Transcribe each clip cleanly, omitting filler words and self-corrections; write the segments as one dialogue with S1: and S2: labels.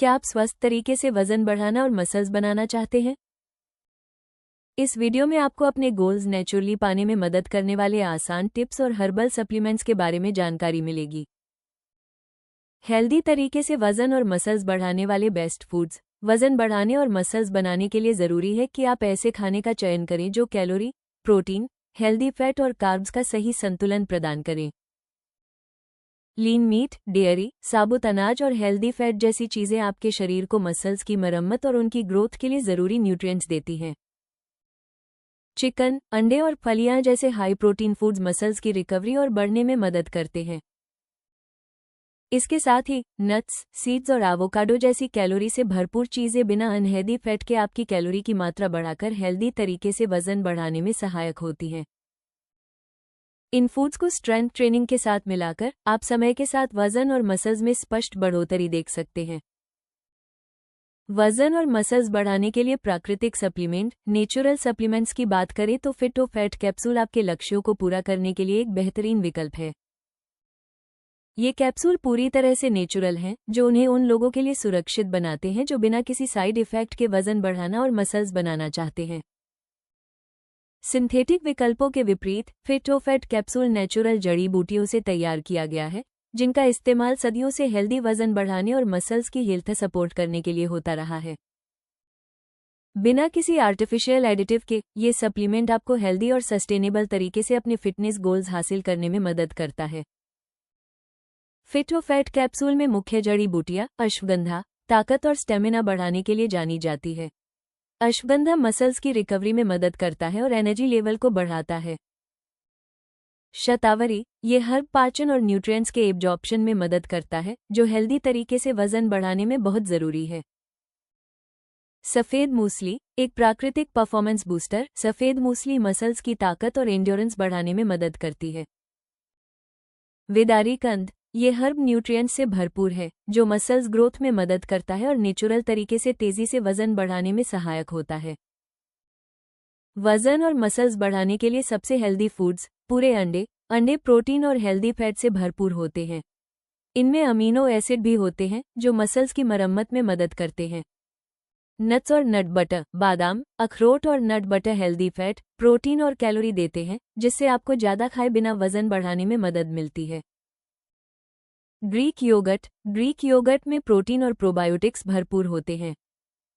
S1: क्या आप स्वस्थ तरीके से वजन बढ़ाना और मसल्स बनाना चाहते हैं? इस वीडियो में आपको अपने गोल्स नेचुरली पाने में मदद करने वाले आसान टिप्स और हर्बल सप्लीमेंट्स के बारे में जानकारी मिलेगी। हेल्दी तरीके से वजन और मसल्स बढ़ाने वाले बेस्ट फूड्स। वजन बढ़ाने और मसल्स बनाने के लिए ज़रूरी है कि आप ऐसे खाने का चयन करें जो कैलोरी, प्रोटीन, हेल्दी फैट और कार्ब्स का सही संतुलन प्रदान करें। लीन मीट, डेयरी, साबुत अनाज और हेल्दी फैट जैसी चीज़ें आपके शरीर को मसल्स की मरम्मत और उनकी ग्रोथ के लिए ज़रूरी न्यूट्रिएंट्स देती हैं। चिकन, अंडे और फलियां जैसे हाई प्रोटीन फूड्स मसल्स की रिकवरी और बढ़ने में मदद करते हैं। इसके साथ ही नट्स, सीड्स और एवोकाडो जैसी कैलोरी से भरपूर चीज़ें बिना अनहेल्दी फैट के आपकी कैलोरी की मात्रा बढ़ाकर हेल्दी तरीके से वजन बढ़ाने में सहायक होती हैं। इन फूड्स को स्ट्रेंथ ट्रेनिंग के साथ मिलाकर आप समय के साथ वजन और मसल्स में स्पष्ट बढ़ोतरी देख सकते हैं। वजन और मसल्स बढ़ाने के लिए प्राकृतिक सप्लीमेंट, नेचुरल सप्लीमेंट्स की बात करें तो फिटो फैट कैप्सूल आपके लक्ष्यों को पूरा करने के लिए एक बेहतरीन विकल्प है। ये कैप्सूल पूरी तरह से नेचुरल हैं, जो उन्हें उन लोगों के लिए सुरक्षित बनाते हैं जो बिना किसी साइड इफेक्ट के वजन बढ़ाना और मसल्स बनाना चाहते हैं। सिंथेटिक विकल्पों के विपरीत फिटोफैट कैप्सूल नेचुरल जड़ी बूटियों से तैयार किया गया है, जिनका इस्तेमाल सदियों से हेल्दी वजन बढ़ाने और मसल्स की हेल्थ सपोर्ट करने के लिए होता रहा है। बिना किसी आर्टिफिशियल एडिटिव के ये सप्लीमेंट आपको हेल्दी और सस्टेनेबल तरीके से अपने फिटनेस गोल्स हासिल करने में मदद करता है। फिटोफैट कैप्सूल में मुख्य जड़ी बूटियां अश्वगंधा ताकत और स्टेमिना बढ़ाने के लिए जानी जाती है। अश्वगंधा मसल्स की रिकवरी में मदद करता है और एनर्जी लेवल को बढ़ाता है। शतावरी, ये हर्ब पाचन और न्यूट्रिएंट्स के एब्जॉर्प्शन में मदद करता है, जो हेल्दी तरीके से वजन बढ़ाने में बहुत ज़रूरी है। सफ़ेद मूसली, एक प्राकृतिक परफॉर्मेंस बूस्टर। सफ़ेद मूसली मसल्स की ताकत और एंड्योरेंस बढ़ाने में मदद करती है। वेदारी कंद, ये हर्ब न्यूट्रिएंट्स से भरपूर है, जो मसल्स ग्रोथ में मदद करता है और नेचुरल तरीके से तेजी से वजन बढ़ाने में सहायक होता है। वजन और मसल्स बढ़ाने के लिए सबसे हेल्दी फूड्स पूरे अंडे। अंडे प्रोटीन और हेल्दी फैट से भरपूर होते हैं। इनमें अमीनो एसिड भी होते हैं, जो मसल्स की मरम्मत में मदद करते हैं। नट्स और नट बटर, बादाम, अखरोट और nut butter healthy fat, protein और कैलोरी देते हैं, जिससे आपको ज़्यादा खाए बिना वजन बढ़ाने में मदद मिलती है। ग्रीक योगर्ट में प्रोटीन और प्रोबायोटिक्स भरपूर होते हैं।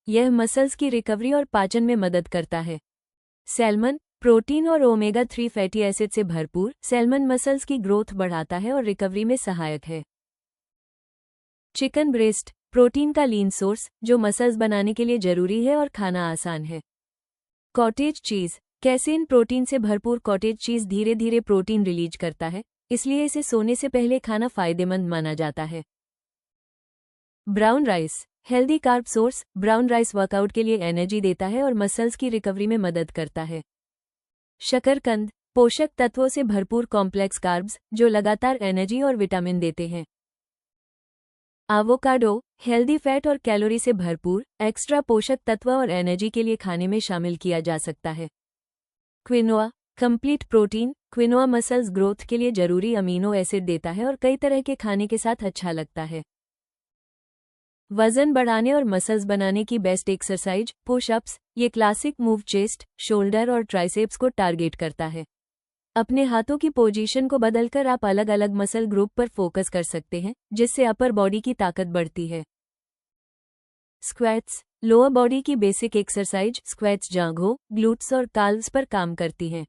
S1: यह मसल्स की रिकवरी और पाचन में मदद करता है। सैल्मन, प्रोटीन और ओमेगा 3 फैटी एसिड से भरपूर। सैल्मन मसल्स की ग्रोथ बढ़ाता है और रिकवरी में सहायक है। चिकन ब्रेस्ट, प्रोटीन का लीन सोर्स, जो मसल्स बनाने के लिए जरूरी है और खाना आसान है। कॉटेज चीज़, कैसेन प्रोटीन से भरपूर कॉटेज चीज़ धीरे धीरे प्रोटीन रिलीज करता है, इसलिए इसे सोने से पहले खाना फायदेमंद माना जाता है। Brown rice, healthy carb source. Brown rice workout के लिए एनर्जी देता है और मसल्स की रिकवरी में मदद करता है। शकरकंद, पोषक तत्वों से भरपूर कॉम्प्लेक्स कार्ब्स, जो लगातार एनर्जी और विटामिन देते हैं। एवोकाडो, हेल्दी फैट और कैलोरी से भरपूर, एक्स्ट्रा पोषक तत्व और एनर्जी के लिए खाने में शामिल किया जा सकता है। Quinoa, complete protein. Quinoa muscles growth के लिए जरूरी अमीनो एसिड देता है और कई तरह के खाने के साथ अच्छा लगता है। वजन बढ़ाने और मसल्स बनाने की बेस्ट एक्सरसाइज पुशअप्स। ये क्लासिक मूव चेस्ट, शोल्डर और ट्राइसेप्स को टारगेट करता है। अपने हाथों की पोजीशन को बदलकर आप अलग अलग मसल ग्रुप पर फोकस कर सकते हैं, जिससे अपर बॉडी की ताकत बढ़ती है। स्क्वैट्स, लोअर बॉडी की बेसिक एक्सरसाइज। स्क्वैट्स जांघों, ग्लूट्स और काल्व्स पर काम करती हैं।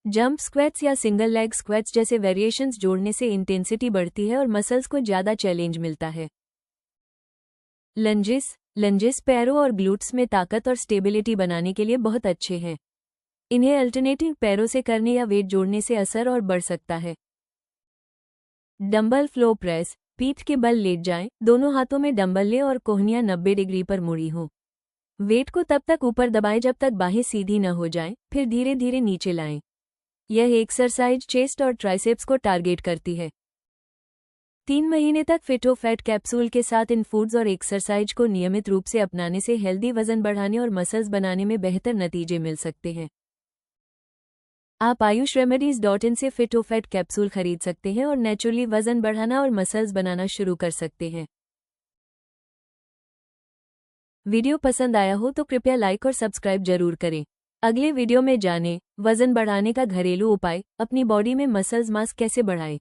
S1: जंप स्क्वैट्स या सिंगल लेग स्क्वैट्स जैसे वेरिएशंस जोड़ने से इंटेंसिटी बढ़ती है और मसल्स को ज़्यादा चैलेंज मिलता है। लंजेस पैरों और ग्लूट्स में ताकत और स्टेबिलिटी बनाने के लिए बहुत अच्छे हैं। इन्हें अल्टरनेटिव पैरों से करने या वेट जोड़ने से असर और बढ़ सकता है। डंबल फ्लो प्रेस, पीठ के बल लेट जाएं, दोनों हाथों में डंबल लें और कोहनियां 90 डिग्री पर मुड़ी हों। वेट को तब तक ऊपर दबाएं जब तक बाहें सीधी न हो जाएं, फिर धीरे धीरे नीचे लाएं। यह एक्सरसाइज चेस्ट और ट्राइसेप्स को टारगेट करती है। 3 महीने तक फिटोफैट कैप्सूल के साथ इन फूड्स और एक्सरसाइज को नियमित रूप से अपनाने से हेल्दी वजन बढ़ाने और मसल्स बनाने में बेहतर नतीजे मिल सकते हैं। आप ayushremedies.in से फिटोफैट कैप्सूल खरीद सकते हैं और नेचुरली वजन बढ़ाना और मसल्स बनाना शुरू कर सकते हैं। वीडियो पसंद आया हो तो कृपया लाइक और सब्सक्राइब जरूर करें। अगले वीडियो में जानें वजन बढ़ाने का घरेलू उपाय, अपनी बॉडी में मसल्स मास कैसे बढ़ाएं।